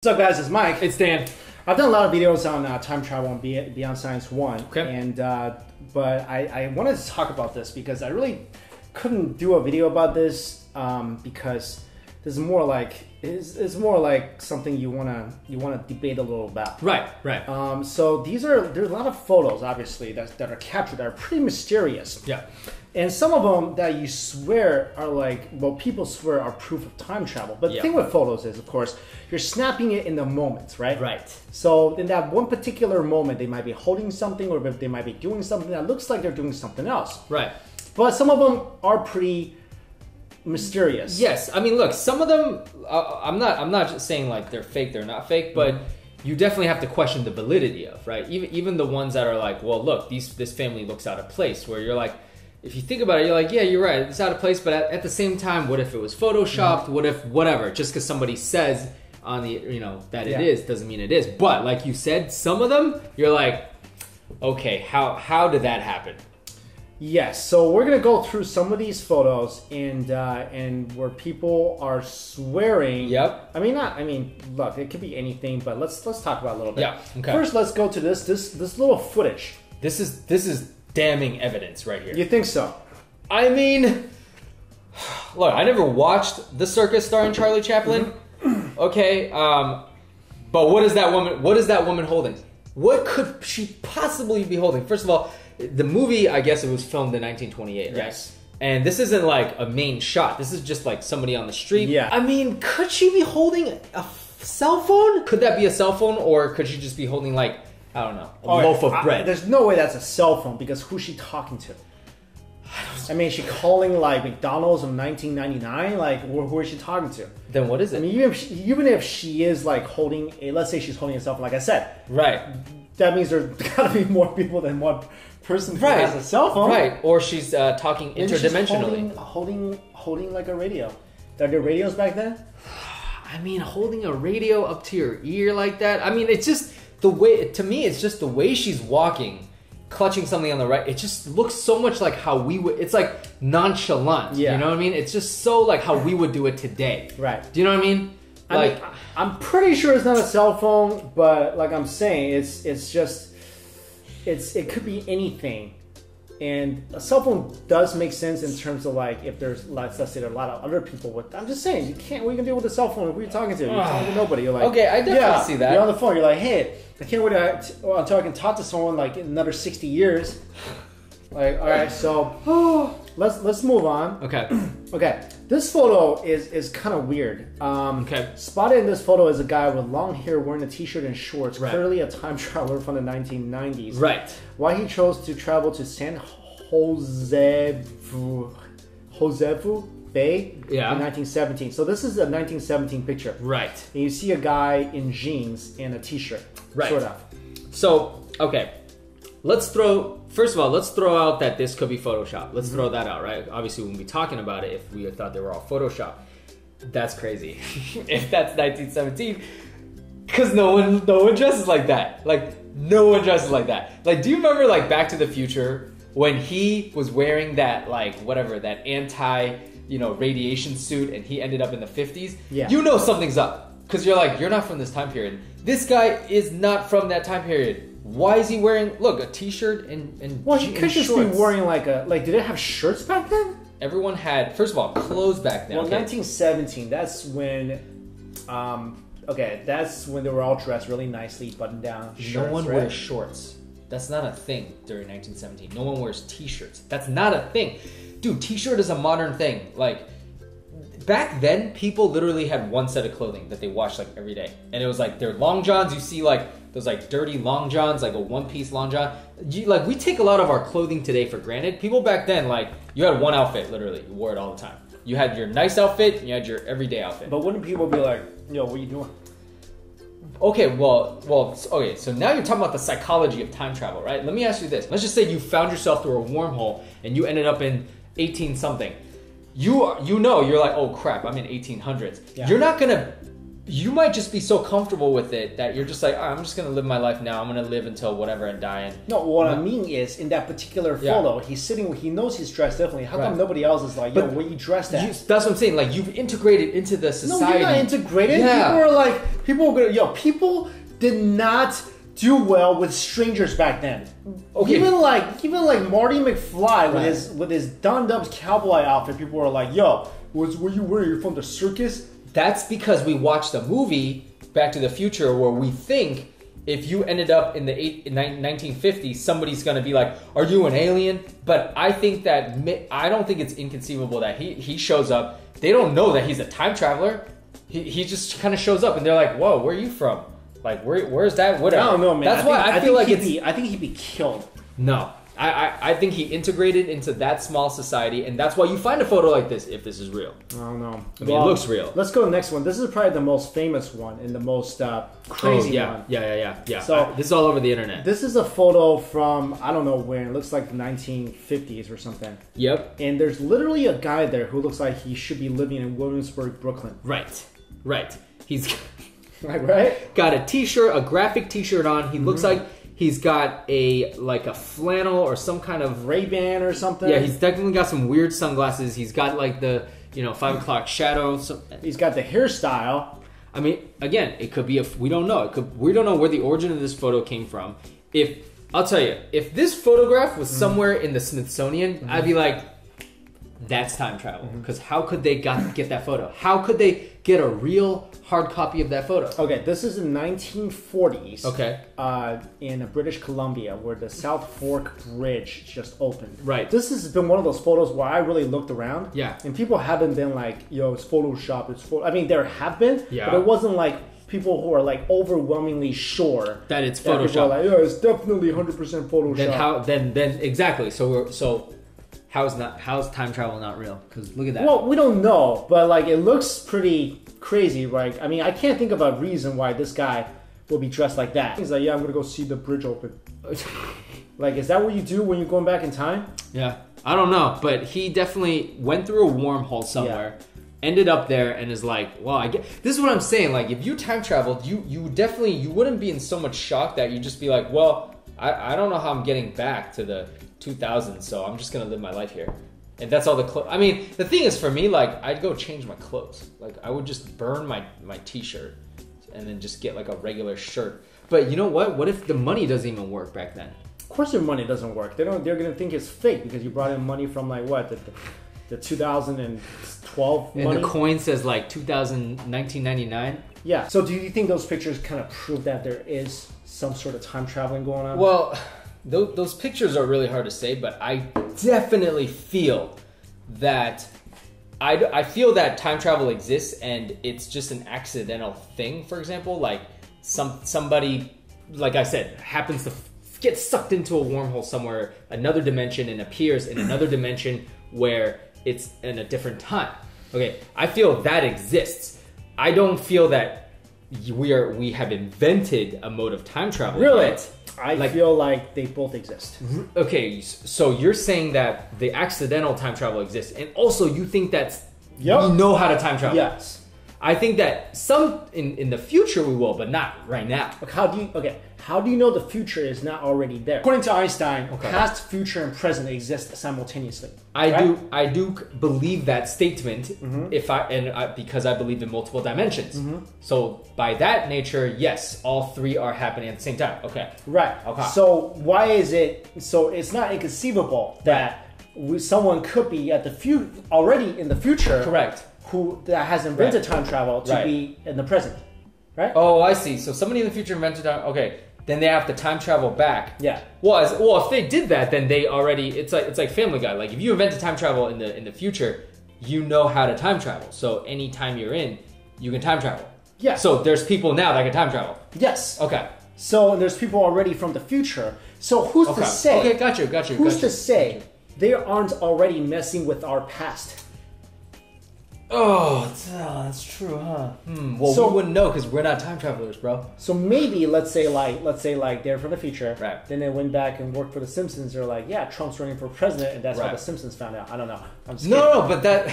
What's up, guys? It's Mike. It's Dan. I've done a lot of videos on time travel and Beyond Science 1. Okay. And, but I wanted to talk about this because I really couldn't do a video about this because this is more like it's more like something you wanna debate a little about. Right. So there's a lot of photos, obviously, that are captured that are pretty mysterious. Yeah. And some of them that you swear are like, well, people swear are proof of time travel. But the thing with photos is, of course, you're snapping it in the moment, right? Right. So in that one particular moment, they might be holding something or they might be doing something that looks like they're doing something else. Right. But some of them are pretty mysterious. Yes. I mean, look, some of them, I'm not just saying like they're fake, they're not fake, but you definitely have to question the validity of, right? Even the ones that are like, well, look, this family looks out of place, where you're like, if you think about it, you're like, yeah, you're right, it's out of place, but at the same time, what if it was photoshopped? What if whatever? Just because somebody says on the, that it is, doesn't mean it is. But like you said, some of them, you're like, okay, how did that happen? Yes, so we're gonna go through some of these photos and where people are swearing. Yep. I mean, look, it could be anything, but let's talk about it a little bit. Yeah. Okay. First, let's go to this little footage. This is damning evidence right here. You think so? I mean, look, I never watched The Circus starring Charlie Chaplin. Okay, but what is that woman holding? What could she possibly be holding? First of all, the movie, I guess it was filmed in 1928, right? Yes. And this isn't like a main shot. This is just like somebody on the street. Yeah. I mean, could she be holding a cell phone? Could that be a cell phone, or could she just be holding like, I don't know, a loaf of bread? There's no way that's a cell phone because who's she talking to? I mean, is she calling like McDonald's in 1999? Like, who is she talking to? Then what is it? I mean, even if she is like holding let's say she's holding a cell phone, like I said. Right. That means there's gotta be more people than one person who has a cell phone. Right. Or she's talking interdimensionally. She's holding like a radio. Are there radios back then? I mean, holding a radio up to your ear like that. I mean, it's just the way, to me, it's just the way she's walking, clutching something on the right. It just looks so much like how we would, it's like nonchalant. Yeah. You know what I mean? It's just so like how we would do it today. Right. Do you know what I mean? Like, I'm pretty sure it's not a cell phone, but like I'm saying, it could be anything. And a cell phone does make sense in terms of like if there's, let's say there are a lot of other people with. I'm just saying, what are you gonna do with a cell phone? Who are you talking to? You're talking to nobody. You're like, okay, I definitely see that. You're on the phone. You're like, hey, I can't wait until I can talk to someone like in another 60 years. Like, all right, so let's move on. Okay. Okay, this photo is kind of weird. Okay. Spotted in this photo is a guy with long hair wearing a t-shirt and shorts, Right. clearly a time traveler from the 1990s. Right. Why he chose to travel to San Josefu Bay Yeah. in 1917. So this is a 1917 picture. Right. And you see a guy in jeans and a t-shirt. Right. Sort of. So, okay. First of all, let's throw out that this could be Photoshop. Let's throw that out, right? Obviously, we wouldn't be talking about it if we thought they were all Photoshop. That's crazy. If that's 1917, because no one dresses like that. Like, no one dresses like that. Like, do you remember, like, Back to the Future when he was wearing that, like, whatever, that radiation suit, and he ended up in the 50s? Yeah. You know something's up, because you're like, you're not from this time period. This guy is not from that time period. Why is he wearing, look, a t-shirt and Well, he could just be wearing did they have shirts back then? Everyone had, first of all, clothes back then. Well, okay. 1917, that's when, that's when they were all dressed really nicely, buttoned down shirts, No one right? wears shorts. That's not a thing during 1917. No one wears t-shirts. That's not a thing. Dude, t-shirt is a modern thing. Like, back then, people literally had one set of clothing that they washed like every day. And it was like their long johns. You see like those like dirty long johns, like a one-piece long john. Like, we take a lot of our clothing today for granted. People back then, like, you had one outfit, literally. You wore it all the time. You had your nice outfit, and you had your everyday outfit. But wouldn't people be like, yo, what are you doing? Okay, okay, so now you're talking about the psychology of time travel, right? Let me ask you this. Let's just say you found yourself through a wormhole, and you ended up in 18-something. You're like, oh crap, I'm in 1800s. Yeah. You're not gonna you might just be so comfortable with it that you're just like, oh, I'm just gonna live my life now. I'm gonna live until whatever and die. And no, what I mean is, in that particular photo, he's sitting. He knows he's dressed differently. How come nobody else is like, yo, what you dressed as? That's what I'm saying. Like, you've integrated into the society. No, you're not integrated. Yeah. People did not do well with strangers back then. Okay. Even like Marty McFly with his donned up cowboy outfit, people were like, yo, what you wearing? You're from the circus? That's because we watched a movie, Back to the Future, where we think if you ended up in the 1950s, somebody's going to be like, are you an alien? But I think that, I don't think it's inconceivable that he shows up. They don't know that he's a time traveler. He just kind of shows up and they're like, whoa, where are you from? Like, where's that? Whatever. I don't know, man. That's why I feel like I think he'd be killed. No. I think he integrated into that small society, and that's why you find a photo like this, if this is real. I don't know. I mean, it looks real. Let's go to the next one. This is probably the most famous one and the most crazy one. Yeah. So this is all over the internet. This is a photo from, I don't know when, it looks like the 1950s or something. Yep. And there's literally a guy there who looks like he should be living in Williamsburg, Brooklyn. Right. He's right? got a t-shirt, a graphic t-shirt on. He looks like he's got a flannel or some kind of Ray-Ban or something. Yeah, he's definitely got some weird sunglasses. He's got like the 5 o'clock shadow. He's got the hairstyle. I mean, again, it could be we don't know. We don't know where the origin of this photo came from. I'll tell you, if this photograph was somewhere in the Smithsonian, I'd be like, that's time travel. Because how could they get that photo? How could they get a real hard copy of that photo? Okay, this is in 1940s. Okay. In British Columbia, where the South Fork Bridge just opened. Right. This has been one of those photos where I really looked around. Yeah. And people haven't been like, yo, it's Photoshop. I mean, there have been. Yeah. But it wasn't like people who are like overwhelmingly sure that it's Photoshop. People are like, yeah, it's definitely 100% Photoshop. Then exactly. So how's time travel not real? Because look at that. Well, we don't know, but like it looks pretty crazy, right? I mean, I can't think of a reason why this guy will be dressed like that. He's like, yeah, I'm gonna go see the bridge open. Like, is that what you do when you're going back in time? Yeah, I don't know, but he definitely went through a wormhole somewhere, ended up there, and is like, well, this is what I'm saying. Like, if you time traveled, you wouldn't be in so much shock that you'd just be like, well, I don't know how I'm getting back to the 2000s, so I'm just gonna live my life here. And that's all the clothes. I mean, the thing is, for me, like, I'd go change my clothes. Like, I would just burn my t-shirt and then just get like a regular shirt. But you know what? What if the money doesn't even work back then? Of course, their money doesn't work. They're gonna think it's fake because you brought in money from like what the 2012 money. And the coin says like 1999. Yeah. So do you think those pictures kind of prove that there is some sort of time traveling going on? Well, those pictures are really hard to say, but I definitely feel that I feel that time travel exists and it's just an accidental thing. For example, like somebody, like I said, happens to get sucked into a wormhole somewhere, another dimension, and appears in another dimension where it's in a different time. Okay, I feel that exists. I don't feel that we have invented a mode of time travel. Really? Yet. I feel like they both exist. Okay, so you're saying that the accidental time travel exists, and also you think that we know how to time travel. Yes. I think that some in the future we will, but not right now. How do you know the future is not already there? According to Einstein, past, future, and present exist simultaneously. I do believe that statement because I believe in multiple dimensions. So by that nature, yes, all three are happening at the same time. Okay. Right. Okay. So why is it? So it's not inconceivable that someone could be already in the future. Correct. That has invented time travel to be in the present, right? Oh, I see. So somebody in the future invented time. Okay, then they have to time travel back. Yeah. Well, if they did that, then they already. It's like Family Guy. Like if you invented time travel in the future, you know how to time travel. So anytime you're in, you can time travel. Yeah. So there's people now that can time travel. Yes. Okay. So there's people already from the future. So who's to say? Okay, got you. Who's to say they aren't already messing with our past? Oh, that's true, huh? Well, we wouldn't know because we're not time travelers, bro. So maybe let's say they're from the future, right? Then they went back and worked for the Simpsons. They're like, yeah, Trump's running for president, and that's how the Simpsons found out. I don't know. I'm just kidding. But that.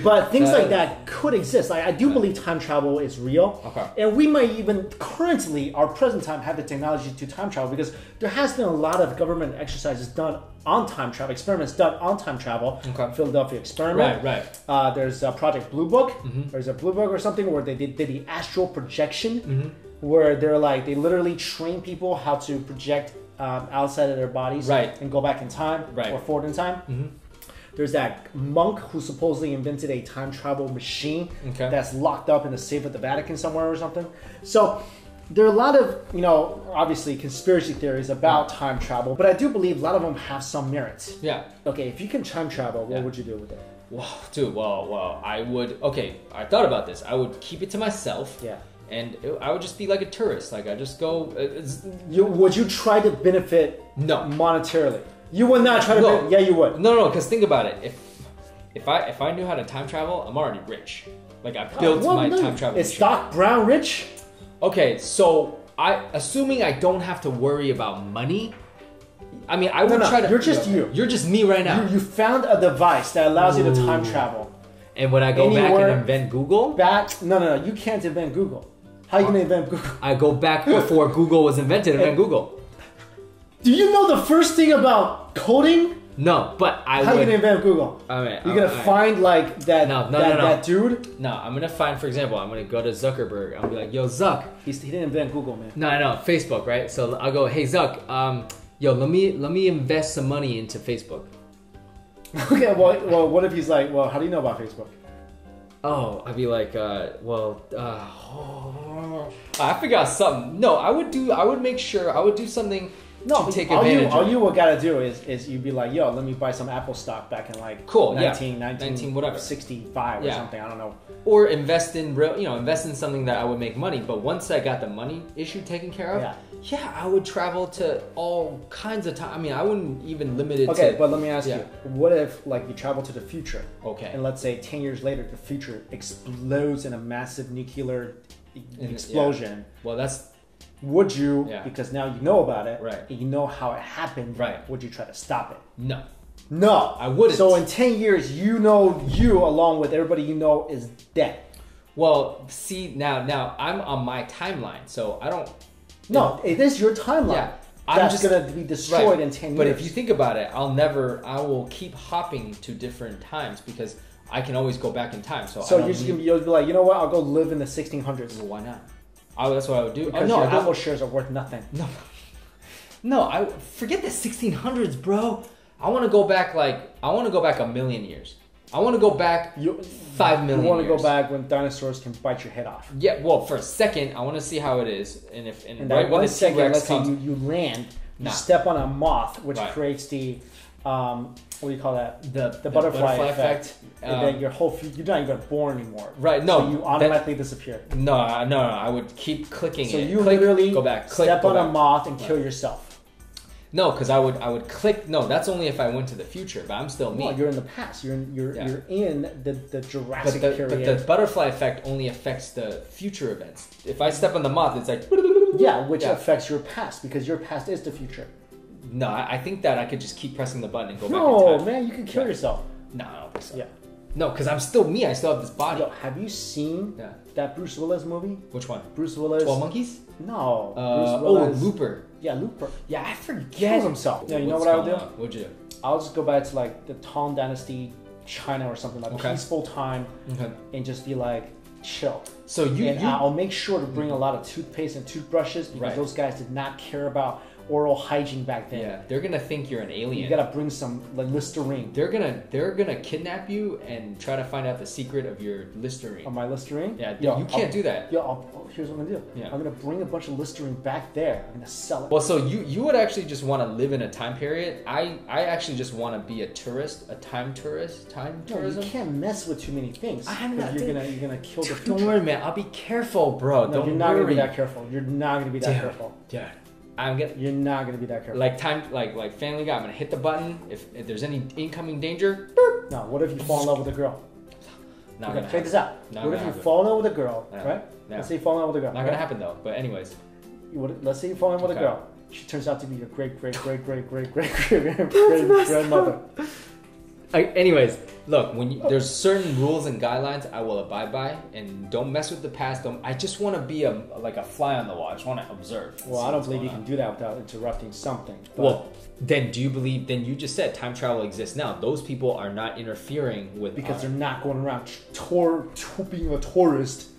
But things like that could exist. I do believe time travel is real. Okay. And we might even currently, our present time, have the technology to time travel because there has been a lot of government exercises done on time travel, experiments done on time travel. Okay. Philadelphia experiment. Right. There's a Project Blue Book. There's a Blue Book or something where they did the astral projection, where they literally train people how to project outside of their bodies and go back in time or forward in time. There's that monk who supposedly invented a time travel machine that's locked up in the safe at the Vatican somewhere or something. So there are a lot of, obviously conspiracy theories about time travel, but I do believe a lot of them have some merit. Yeah. Okay, if you can time travel, what would you do with it? Wow, dude, well, I would, I thought about this. I would keep it to myself. Yeah. And I would just be like a tourist. Like, I just go... Would you try to benefit monetarily? You would not try to yeah, you would. No, because think about it. If I knew how to time travel, I'm already rich. Like, I built my time travel Is Doc Brown rich? Okay, so assuming I don't have to worry about money, I mean, I would try to... You're just you. You're just me right now. You found a device that allows you to time travel. And when I go back and invent Google? No, you can't invent Google. How are you going to invent Google? I go back before Google was invented and invent Google. Do you know the first thing about coding? No, but How are you going to invent Google? You're going to find like that dude? No, I'm going to find, for example, I'm going to go to Zuckerberg. I'm going to be like, yo, Zuck. He didn't invent Google, man. No, I know, Facebook, right? So I'll go, hey, Zuck, yo, let me invest some money into Facebook. Okay, well, what if he's like, well, how do you know about Facebook? Oh, I'd be like, I forgot something. No, I would make sure, I would do something to take advantage of. All you gotta do is you'd be like, yo, let me buy some Apple stock back in like 1965 or something, I don't know. Or invest in invest in something that I would make money. But once I got the money issue taken care of, I would travel to all kinds of time. I mean, I wouldn't even limit it to... Okay, but let me ask you, what if like you travel to the future? Okay. And let's say 10 years later, the future explodes in a massive nuclear explosion. Yeah. Well, that's... Would you, because now you know about it, right, and you know how it happened, right, would you try to stop it? No. No. I wouldn't. So in 10 years, you along with everybody you know is dead. Well, see, now I'm on my timeline, so I don't... No, it is your timeline. Yeah. That's going to be destroyed in 10 years. But if you think about it, I will keep hopping to different times because I can always go back in time. So you'll be like, you know what, I'll go live in the 1600s. Well, why not? That's what I would do. Because your Apple shares are worth nothing. No, I forget the 1600s, bro. I want to go back a million years. I want to go back 5 million years. You want to go back when dinosaurs can bite your head off. Yeah, well, for a second, I want to see how it is. And right when the T-Rex comes... you land, you step on a moth, which creates the... what do you call that? The butterfly effect. And then you're not even born anymore. Right, no. So you automatically disappear. No, I would keep clicking so you literally go back, step on a moth and kill yourself. No, because I would click. No, that's only if I went to the future. But I'm still me. No, you're in the past. You're in the Jurassic period. But the butterfly effect only affects the future events. If I step on the moth, it's like which affects your past because your past is the future. No, I think that I could just keep pressing the button and go back in time. No, man, you can kill yourself. No, I don't think so. Yeah. No, because I'm still me. I still have this body. Yo, have you seen that Bruce Willis movie? Which one? Bruce Willis. 12 Monkeys? No. Bruce Willis. Looper. Yeah, Looper. Yeah, I forget. Kills himself. Yeah, you know what I would do? What'd you do? I'll just go back to like the Tang Dynasty, China or something like peaceful time, and just be like chill. So I'll make sure to bring a lot of toothpaste and toothbrushes because those guys did not care about oral hygiene back then. Yeah, they're gonna think you're an alien. You gotta bring some Listerine. They're gonna kidnap you and try to find out the secret of your Listerine. Of my Listerine? Yeah, you can't do that. Here's what I'm gonna do. Yeah. I'm gonna bring a bunch of Listerine back there. I'm gonna sell it. Well, so you would actually just want to live in a time period. I actually just want to be a tourist, a time tourist, tourism. You can't mess with too many things. You're gonna kill the future. Don't worry, man. I'll be careful, bro. No, you're not gonna be that careful. You're not gonna be that careful. Yeah. You're not gonna be that careful. Like Family Guy. I'm gonna hit the button if there's any incoming danger. Boop. No, what if you fall in love with a girl? Okay, check this out. What if you fall in love with a girl, right? Yeah. Let's say you fall in love with a girl. Not gonna happen though. But anyways, let's say you fall in love with a girl. She turns out to be your great grandmother. Anyways, look, there's certain rules and guidelines I will abide by, and don't mess with the past. I just want to be like a fly on the wall. I just want to observe. Well, I don't believe you can do that without interrupting something. But well, then do you believe? Then you just said time travel exists now. Those people are not interfering with because they're not going around being a tourist.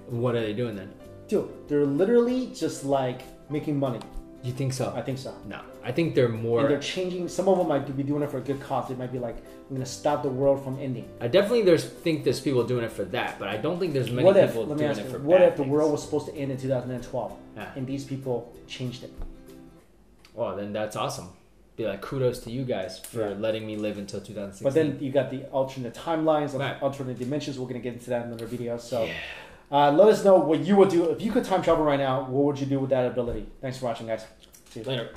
What are they doing then? Dude, they're literally just like making money. You think so? I think so. No, I think they're more. And they're changing. Some of them might be doing it for a good cause. They might be like, "I'm going to stop the world from ending." I definitely think there's people doing it for that, but I don't think there's many people doing it for. What if the world was supposed to end in 2012, yeah. and these people changed it? Well, then that's awesome. Be like, kudos to you guys for letting me live until 2016. But then you got the alternate timelines, right. alternate dimensions. We're going to get into that in another video. So. Let us know what you would do if you could time travel right now. What would you do with that ability? Thanks for watching, guys. See you later.